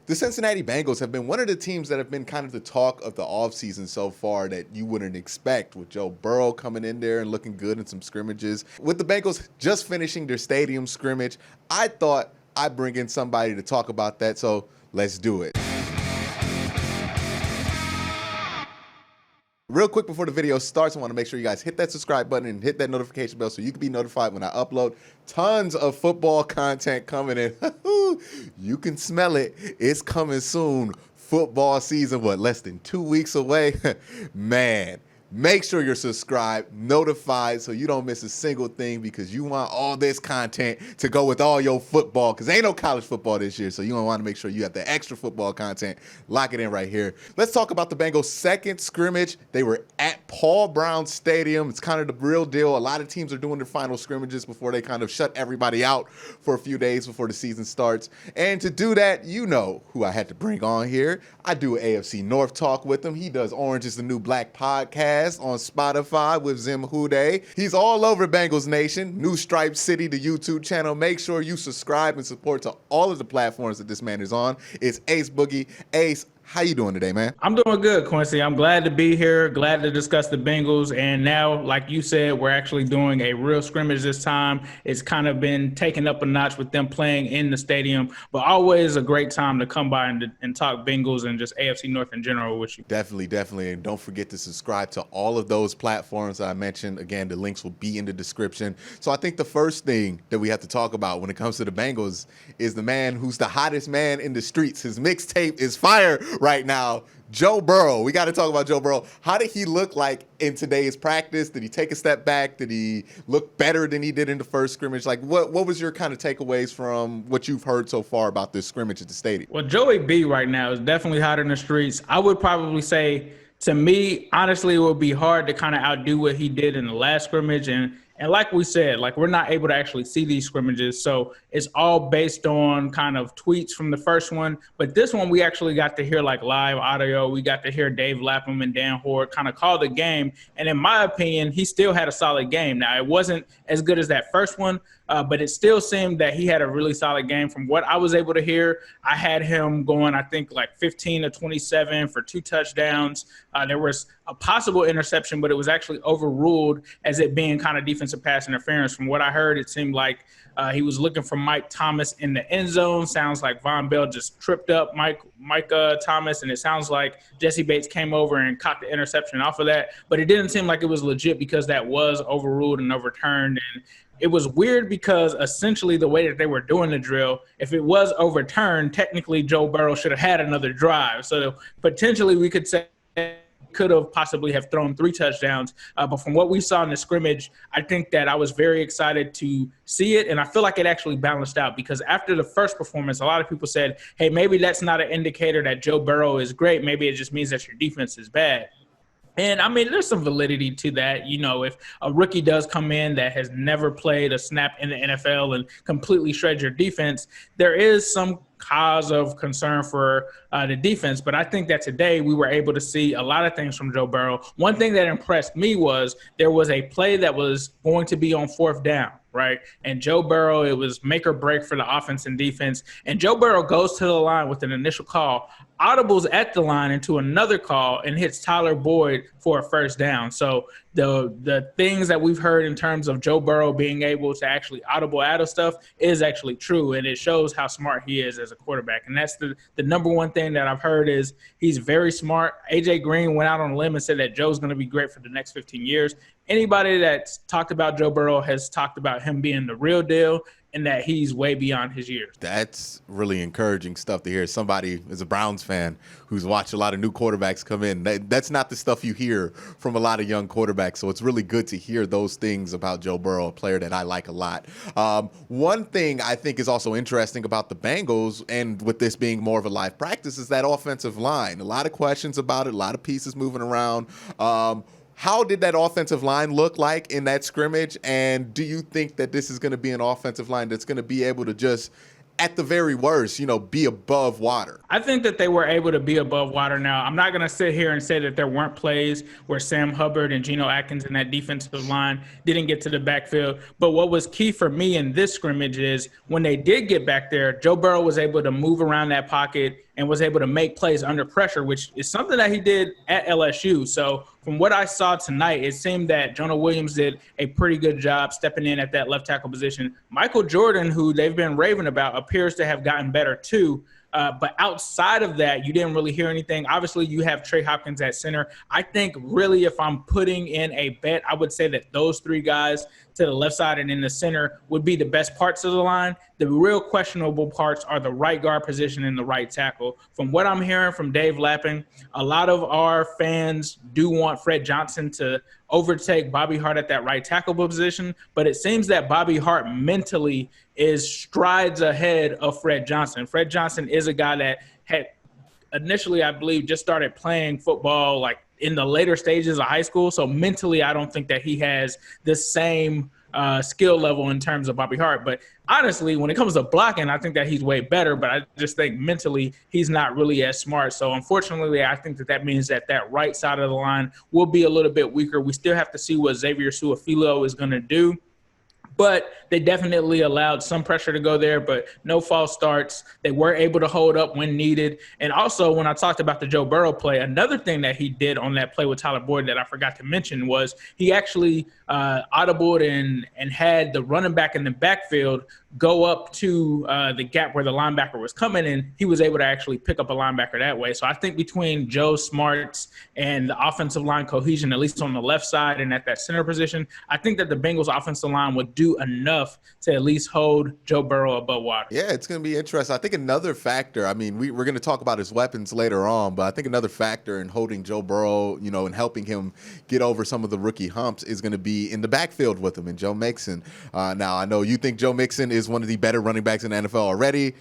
The Cincinnati Bengals have been one of the teams that have been kind of the talk of the offseason so far that you wouldn't expect, with Joe Burrow coming in there and looking good in some scrimmages. With the Bengals just finishing their stadium scrimmage, I thought I'd bring in somebody to talk about that, so let's do it. Real quick before the video starts, I want to make sure you guys hit that subscribe button and hit that notification bell so you can be notified when I upload. Tons of football content coming in. You can smell it. It's coming soon. Football season, less than 2 weeks away? Man, make sure you're subscribed, notified, so you don't miss a single thing, because you want all this content to go with all your football, because ain't no college football this year, so you want to make sure you have the extra football content. Lock it in right here. Let's talk about the Bengals' second scrimmage. They were at Paul Brown Stadium. It's kind of the real deal. A lot of teams are doing their final scrimmages before they kind of shut everybody out for a few days before the season starts. And to do that, you know who I had to bring on here. I do AFC North talk with him. He does Orange is the New Black podcast on Spotify with Zim Hude. He's all over Bengals Nation, New Stripe City, the YouTube channel. Make sure you subscribe and support to all of the platforms that this man is on. It's Ace Boogie. Ace, how you doing today, man? I'm doing good, Quincy. I'm glad to be here, glad to discuss the Bengals. And now, like you said, we're actually doing a real scrimmage this time. It's kind of been taken up a notch with them playing in the stadium, but always a great time to come by and talk Bengals and just AFC North in general with you. Definitely. And don't forget to subscribe to all of those platforms I mentioned. Again, the links will be in the description. So I think the first thing that we have to talk about when it comes to the Bengals is the man who's the hottest man in the streets. His mixtape is fire right now, Joe Burrow. We got to talk about Joe Burrow. How did he look like in today's practice? Did he take a step back? Did he look better than he did in the first scrimmage? Like, what was your kind of takeaways from what you've heard so far about this scrimmage at the stadium? Well, Joey B right now is definitely hot in the streets. I would probably say, to me, honestly, it would be hard to kind of outdo what he did in the last scrimmage. And like we said, like, we're not able to actually see these scrimmages. So it's all based on kind of tweets from the first one. But this one, we actually got to hear like live audio. We got to hear Dave Lapham and Dan Hoard kind of call the game. And in my opinion, he still had a solid game. Now, it wasn't as good as that first one, but it still seemed that he had a really solid game. From what I was able to hear, I had him going, I think, like 15 to 27 for 2 touchdowns. There was a possible interception, but it was actually overruled as it being kind of defensive pass interference. From what I heard, it seemed like he was looking for Mike Thomas in the end zone. Sounds like Von Bell just tripped up Mike Thomas, and it sounds like Jesse Bates came over and caught the interception off of that. But it didn't seem like it was legit because that was overruled and overturned. And it was weird because essentially the way that they were doing the drill, if it was overturned, technically Joe Burrow should have had another drive. So potentially we could say could have possibly have thrown 3 touchdowns. But from what we saw in the scrimmage, I think that I was very excited to see it. And I feel like it actually balanced out, because after the first performance, a lot of people said, hey, maybe that's not an indicator that Joe Burrow is great. Maybe it just means that your defense is bad. And, I mean, there's some validity to that. You know, if a rookie does come in that has never played a snap in the NFL and completely shreds your defense, there is some cause of concern for the defense. But I think that today we were able to see a lot of things from Joe Burrow. One thing that impressed me was there was a play that was going to be on 4th down, right? And Joe Burrow, it was make or break for the offense and defense. And Joe Burrow goes to the line with an initial call, audibles at the line into another call, and hits Tyler Boyd for a 1st down. So the things that we've heard in terms of Joe Burrow being able to actually audible out of stuff is actually true, and it shows how smart he is as a quarterback. And that's the number one thing that I've heard is he's very smart. A.J. Green went out on a limb and said that Joe's going to be great for the next 15 years. Anybody that's talked about Joe Burrow has talked about him being the real deal and that he's way beyond his years. That's really encouraging stuff to hear. Somebody as a Browns fan who's watched a lot of new quarterbacks come in. That's not the stuff you hear from a lot of young quarterbacks. So it's really good to hear those things about Joe Burrow, a player that I like a lot. One thing I think is also interesting about the Bengals, and with this being more of a live practice, is that offensive line. A lot of questions about it, a lot of pieces moving around. How did that offensive line look like in that scrimmage? And do you think that this is going to be an offensive line that's going to be able to just, at the very worst, be above water? I think that they were able to be above water. Now, I'm not going to sit here and say that there weren't plays where Sam Hubbard and Geno Atkins and that defensive line didn't get to the backfield. But what was key for me in this scrimmage is when they did get back there, Joe Burrow was able to move around that pocket and was able to make plays under pressure, which is something that he did at LSU. So from what I saw tonight, it seemed that Jonah Williams did a pretty good job stepping in at that left tackle position. Michael Jordan, who they've been raving about, appears to have gotten better too. But outside of that, you didn't really hear anything. Obviously, you have Trey Hopkins at center. I think really if I'm putting in a bet, I would say that those three guys to the left side and in the center would be the best parts of the line. The real questionable parts are the right guard position and the right tackle. From what I'm hearing from Dave Lappin, a lot of our fans do want Fred Johnson to overtake Bobby Hart at that right tackle position, but it seems that Bobby Hart mentally is strides ahead of Fred Johnson. Fred Johnson is a guy that had initially, I believe, just started playing football like in the later stages of high school. So mentally, I don't think that he has the same skill level in terms of Bobby Hart. But honestly, when it comes to blocking, I think that he's way better. But I just think mentally, he's not really as smart. So unfortunately, I think that means that right side of the line will be a little bit weaker. We still have to see what Xavier Su'a-Filo is going to do. But they definitely allowed some pressure to go there, but no false starts. They were able to hold up when needed. And also, when I talked about the Joe Burrow play, another thing that he did on that play with Tyler Boyd that I forgot to mention was he actually audibled and had the running back in the backfield go up to the gap where the linebacker was coming, and he was able to actually pick up a linebacker that way. So I think between Joe Smarts and the offensive line cohesion, at least on the left side and at that center position, I think that the Bengals offensive line would do enough to at least hold Joe Burrow above water. Yeah, it's going to be interesting. I think another factor, I mean, we're going to talk about his weapons later on, but I think another factor in holding Joe Burrow, and helping him get over some of the rookie humps is going to be in the backfield with him and Joe Mixon. Now, I know you think Joe Mixon is one of the better running backs in the NFL already.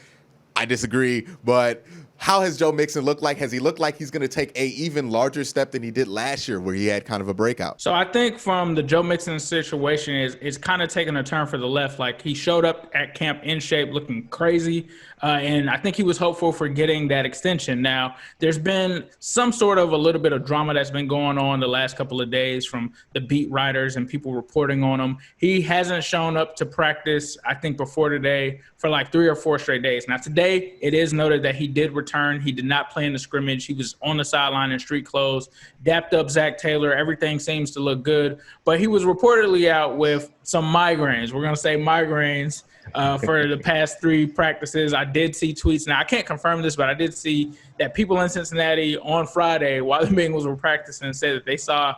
I disagree, but how has Joe Mixon looked like? Has he looked like he's going to take a even larger step than he did last year where he had kind of a breakout? So I think from the Joe Mixon situation is kind of taking a turn for the left. Like he showed up at camp in shape looking crazy. And I think he was hopeful for getting that extension. Now, there's been some sort of a little bit of drama that's been going on the last couple of days from the beat writers and people reporting on him. He hasn't shown up to practice, I think, before today for like 3 or 4 straight days. Now, today, it is noted that he did return. He did not play in the scrimmage. He was on the sideline in street clothes, dapped up Zach Taylor. Everything seems to look good. But he was reportedly out with some migraines. We're going to say migraines. For the past 3 practices. I did see tweets. Now, I can't confirm this, but I did see that people in Cincinnati on Friday while the Bengals were practicing said that they saw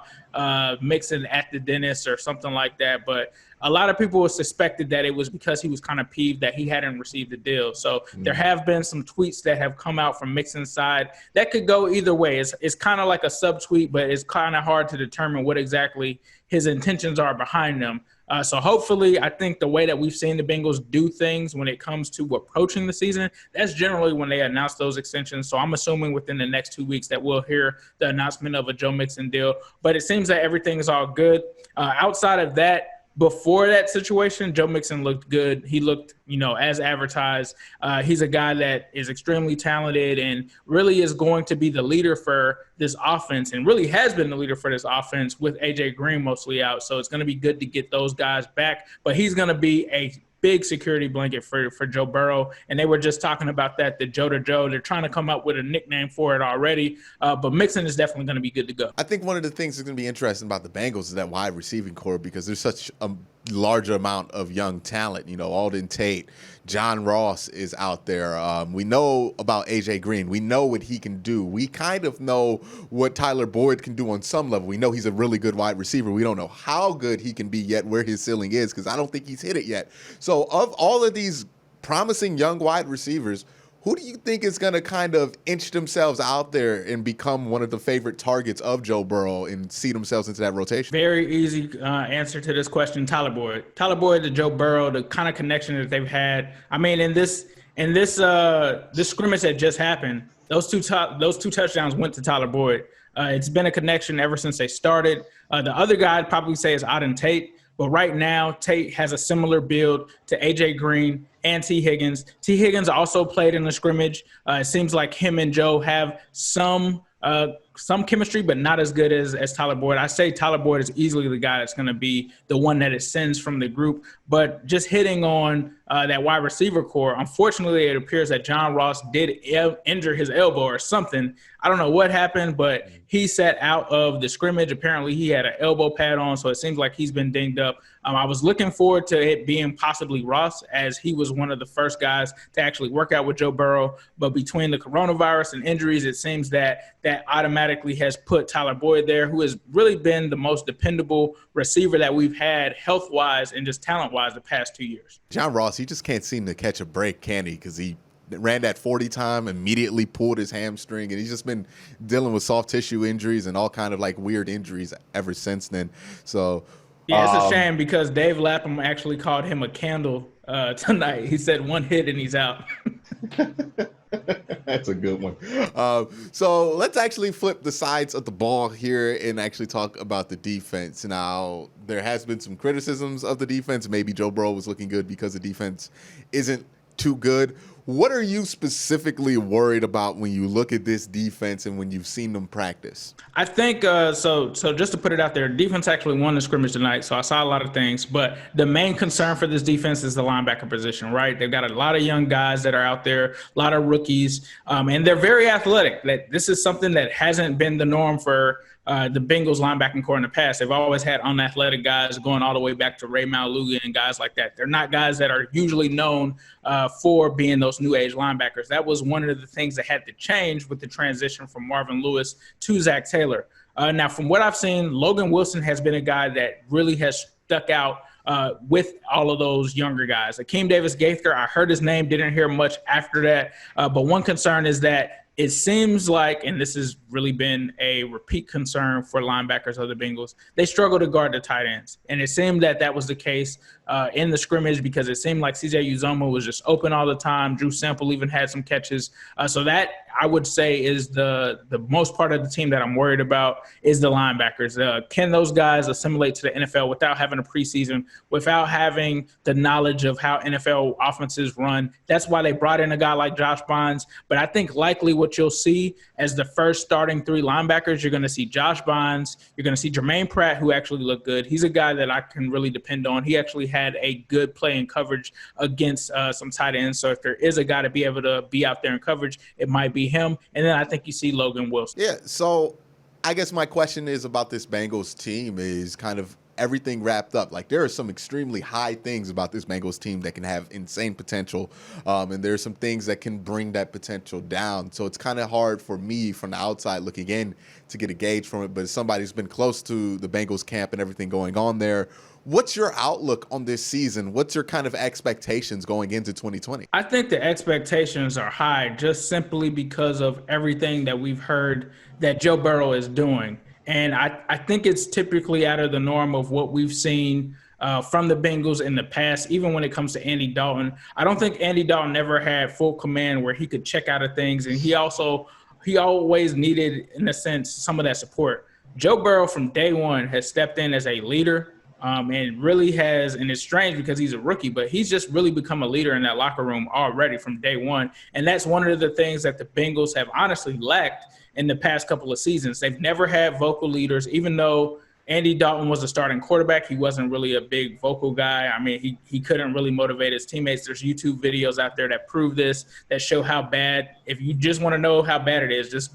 Mixon at the dentist or something like that. But a lot of people suspected that it was because he was kind of peeved that he hadn't received the deal. So there have been some tweets that have come out from Mixon's side that could go either way. It's kind of like a subtweet, but it's kind of hard to determine what exactly his intentions are behind them. So hopefully, I think the way that we've seen the Bengals do things when it comes to approaching the season, that's generally when they announce those extensions. So I'm assuming within the next 2 weeks that we'll hear the announcement of a Joe Mixon deal. But it seems that everything is all good. Outside of that, before that situation, Joe Mixon looked good. He looked, as advertised. He's a guy that is extremely talented and really is going to be the leader for this offense and really has been the leader for this offense with A.J. Green mostly out. So it's going to be good to get those guys back. But he's going to be a big security blanket for Joe Burrow. And they were just talking about that, the Joe to Joe. They're trying to come up with a nickname for it already. But Mixon is definitely going to be good to go. I think one of the things that's going to be interesting about the Bengals is that wide receiving core because there's such a large amount of young talent. Alden Tate, John Ross is out there. We know about A.J. Green. We know what he can do. We kind of know what Tyler Boyd can do on some level. We know he's a really good wide receiver. We don't know how good he can be yet, where his ceiling is, because I don't think he's hit it yet. So of all of these promising young wide receivers, who do you think is going to kind of inch themselves out there and become one of the favorite targets of Joe Burrow and see themselves into that rotation? Very easy answer to this question, Tyler Boyd. Tyler Boyd to Joe Burrow, the kind of connection that they've had. I mean, in this scrimmage that just happened, those two touchdowns went to Tyler Boyd. It's been a connection ever since they started. The other guy I'd probably say is Auden Tate. But right now, Tate has a similar build to A.J. Green and T. Higgins. T. Higgins also played in the scrimmage. It seems like him and Joe have some some chemistry, but not as good as Tyler Boyd. I say Tyler Boyd is easily the guy that's going to be the one that it sends from the group. But just hitting on that wide receiver core, unfortunately, it appears that John Ross did injure his elbow or something. I don't know what happened, but he sat out of the scrimmage. Apparently, he had an elbow pad on, so it seems like he's been dinged up. I was looking forward to it being possibly Ross, as he was one of the first guys to actually work out with Joe Burrow. But between the coronavirus and injuries, it seems that automatically has put Tyler Boyd there, who has really been the most dependable receiver that we've had health-wise and just talent-wise the past 2 years. John Ross, he just can't seem to catch a break, can he? Because he ran that 40 time, immediately pulled his hamstring, and he's just been dealing with soft tissue injuries and all kind of like weird injuries ever since then. So yeah, it's a shame because Dave Lapham actually called him a candle tonight. He said one hit and he's out. That's a good one. So let's actually flip the sides of the ball here and actually talk about the defense. Now, there has been some criticisms of the defense. Maybe Joe Burrow was looking good because the defense isn't too good. What are you specifically worried about when you look at this defense and when you've seen them practice? I think so just to put it out there, defense actually won the scrimmage tonight, so I saw a lot of things. But the main concern for this defense is the linebacker position, right? They've got a lot of young guys that are out there, a lot of rookies, and they're very athletic. This is something that hasn't been the norm for the Bengals linebacking core in the past. They've always had unathletic guys going all the way back to Ray Maluga and guys like that. They're not guys that are usually known for being those new age linebackers. That was one of the things that had to change with the transition from Marvin Lewis to Zach Taylor. Now, from what I've seen, Logan Wilson has been a guy that really has stuck out with all of those younger guys. Akeem Davis-Gaither, I heard his name, didn't hear much after that. But one concern is that it seems like, and this has really been a repeat concern for linebackers of the Bengals, they struggle to guard the tight ends. And it seemed that was the case in the scrimmage because it seemed like CJ Uzomah was just open all the time. Drew Sample even had some catches. So that, I would say, is the most part of the team that I'm worried about is the linebackers. Can those guys assimilate to the NFL without having a preseason, without having the knowledge of how NFL offenses run? That's why they brought in a guy like Josh Bynes. But I think likely what you'll see as the first starting three linebackers, you're going to see Josh Bynes. You're going to see Jermaine Pratt, who actually looked good. He's a guy that I can really depend on. He actually had a good play in coverage against some tight ends. So if there is a guy to be able to be out there in coverage, it might be him. And then I think you see Logan Wilson. Yeah, so I guess my question is about this Bengals team is kind of everything wrapped up. Like, there are some extremely high things about this Bengals team that can have insane potential, and there are some things that can bring that potential down. So it's kind of hard for me from the outside looking in to get a gauge from it. But as somebody who's been close to the Bengals camp and everything going on there, what's your outlook on this season? What's your kind of expectations going into 2020? I think the expectations are high just simply because of everything that we've heard that Joe Burrow is doing. And I think it's typically out of the norm of what we've seen from the Bengals in the past, even when it comes to Andy Dalton. I don't think Andy Dalton ever had full command where he could check out of things. And he always needed, in a sense, some of that support. Joe Burrow from day one has stepped in as a leader. And really has, and it's strange because he's a rookie, but he's just really become a leader in that locker room already from day one. And that's one of the things that the Bengals have honestly lacked in the past couple of seasons. They've never had vocal leaders, even though Andy Dalton was a starting quarterback. He wasn't really a big vocal guy. I mean, he couldn't really motivate his teammates. There's YouTube videos out there that prove this, that show how bad. If you just want to know how bad it is, just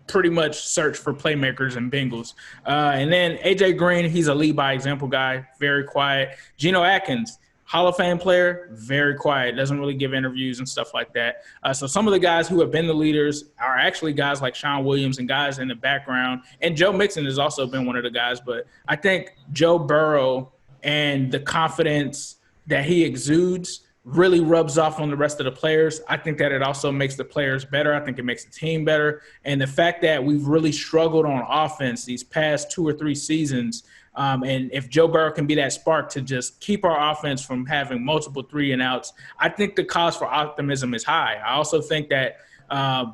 pretty much search for playmakers and Bengals. And then A.J. Green, he's a lead by example guy, very quiet. Geno Atkins, Hall of Fame player, very quiet, doesn't really give interviews and stuff like that. So some of the guys who have been the leaders are actually guys like Sean Williams and guys in the background. And Joe Mixon has also been one of the guys. But I think Joe Burrow and the confidence that he exudes really rubs off on the rest of the players. I think that it also makes the players better. I think it makes the team better. And the fact that we've really struggled on offense these past 2 or 3 seasons, and if Joe Burrow can be that spark to just keep our offense from having multiple 3-and-outs, I think the cause for optimism is high. I also think that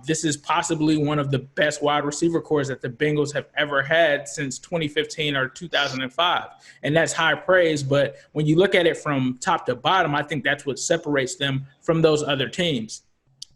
this is possibly one of the best wide receiver cores that the Bengals have ever had since 2015 or 2005. And that's high praise. But when you look at it from top to bottom, I think that's what separates them from those other teams.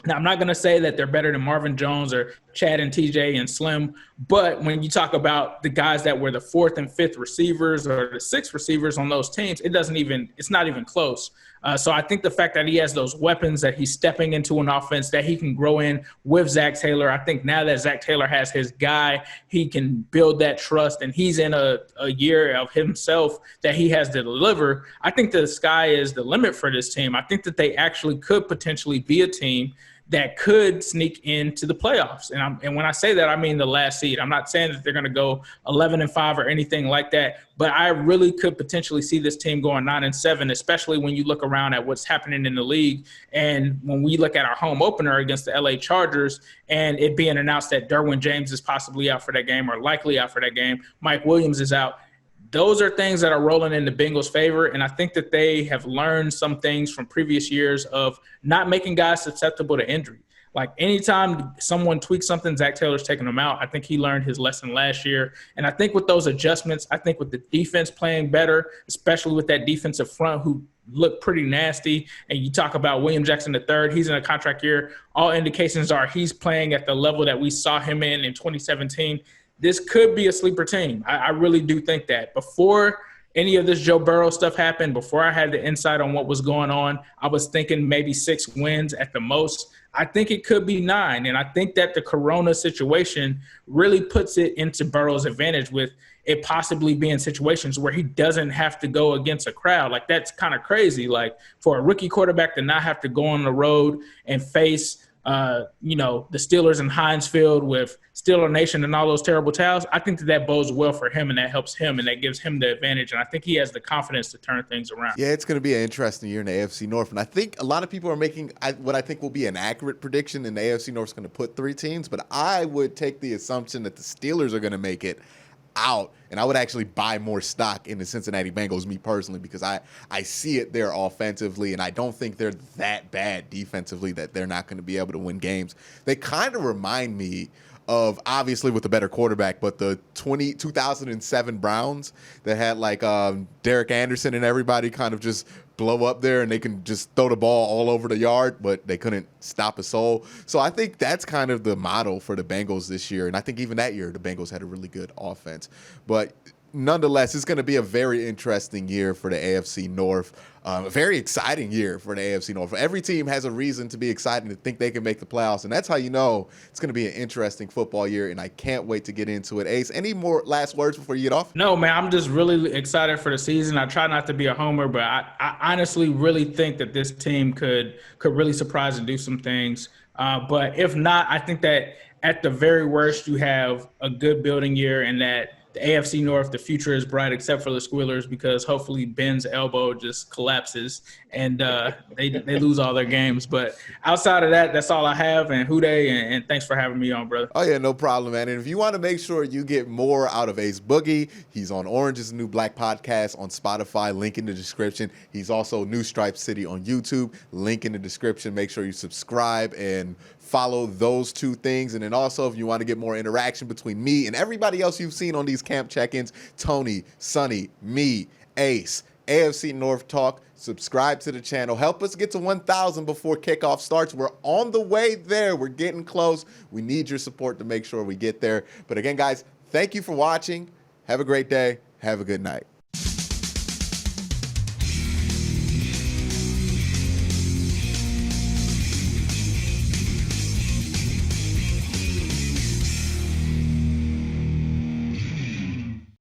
Now, I'm not going to say that they're better than Marvin Jones or Chad and TJ and Slim, but when you talk about the guys that were the fourth and fifth receivers or the sixth receivers on those teams, it's not even close. So I think the fact that he has those weapons, that he's stepping into an offense that he can grow in with Zach Taylor, I think now that Zach Taylor has his guy, he can build that trust, and he's in a year of himself that he has to deliver. I think the sky is the limit for this team. I think that they actually could potentially be a team that could sneak into the playoffs. And when I say that, I mean the last seed. I'm not saying that they're going to go 11-5 or anything like that, but I really could potentially see this team going 9-7, especially when you look around at what's happening in the league. And when we look at our home opener against the LA Chargers and it being announced that Derwin James is possibly out for that game or likely out for that game, Mike Williams is out. Those are things that are rolling in the Bengals' favor, and I think that they have learned some things from previous years of not making guys susceptible to injury. Like anytime someone tweaks something, Zach Taylor's taking them out. I think he learned his lesson last year. And I think with those adjustments, I think with the defense playing better, especially with that defensive front who look pretty nasty, and you talk about William Jackson III, he's in a contract year. All indications are he's playing at the level that we saw him in 2017. This could be a sleeper team. I really do think that. Before any of this Joe Burrow stuff happened, before I had the insight on what was going on, I was thinking maybe 6 wins at the most. I think it could be 9. And I think that the Corona situation really puts it into Burrow's advantage with it possibly being situations where he doesn't have to go against a crowd. Like, that's kind of crazy. Like, for a rookie quarterback to not have to go on the road and face the Steelers in Heinz Field with Steeler Nation and all those terrible towels, I think that bodes well for him, and that helps him, and that gives him the advantage. And I think he has the confidence to turn things around. Yeah, it's going to be an interesting year in the AFC North. And I think a lot of people are making what I think will be an accurate prediction, and the AFC North is going to put 3 teams. But I would take the assumption that the Steelers are going to make it out, and I would actually buy more stock in the Cincinnati Bengals, me personally, because I see it there offensively, and I don't think they're that bad defensively that they're not going to be able to win games. They kind of remind me of, obviously with a better quarterback, but the 2007 Browns that had like Derek Anderson and everybody kind of just blow up there, and they can just throw the ball all over the yard, but they couldn't stop a soul. So I think that's kind of the model for the Bengals this year. And I think even that year, the Bengals had a really good offense. But nonetheless, it's going to be a very interesting year for the AFC North. A very exciting year for the AFC North. Every team has a reason to be excited and to think they can make the playoffs, and that's how you know it's going to be an interesting football year, and I can't wait to get into it. Ace, any more last words before you get off? No, man, I'm just really excited for the season. I try not to be a homer, but I honestly really think that this team could really surprise and do some things. But if not, I think that at the very worst, you have a good building year, and that the AFC North, the future is bright, except for the Squealers, because hopefully Ben's elbow just collapses and they lose all their games. But outside of that, that's all I have. And Houday, and thanks for having me on, brother. Oh, yeah, no problem, man. And if you want to make sure you get more out of Ace Boogie, he's on Orange is the New Black podcast on Spotify, link in the description. He's also New Stripe City on YouTube, link in the description. Make sure you subscribe and follow those 2 things. And then also, if you want to get more interaction between me and everybody else you've seen on these camp check-ins, Tony, Sonny, me, Ace, AFC North Talk, subscribe to the channel. Help us get to 1,000 before kickoff starts. We're on the way there. We're getting close. We need your support to make sure we get there. But again, guys, thank you for watching. Have a great day. Have a good night.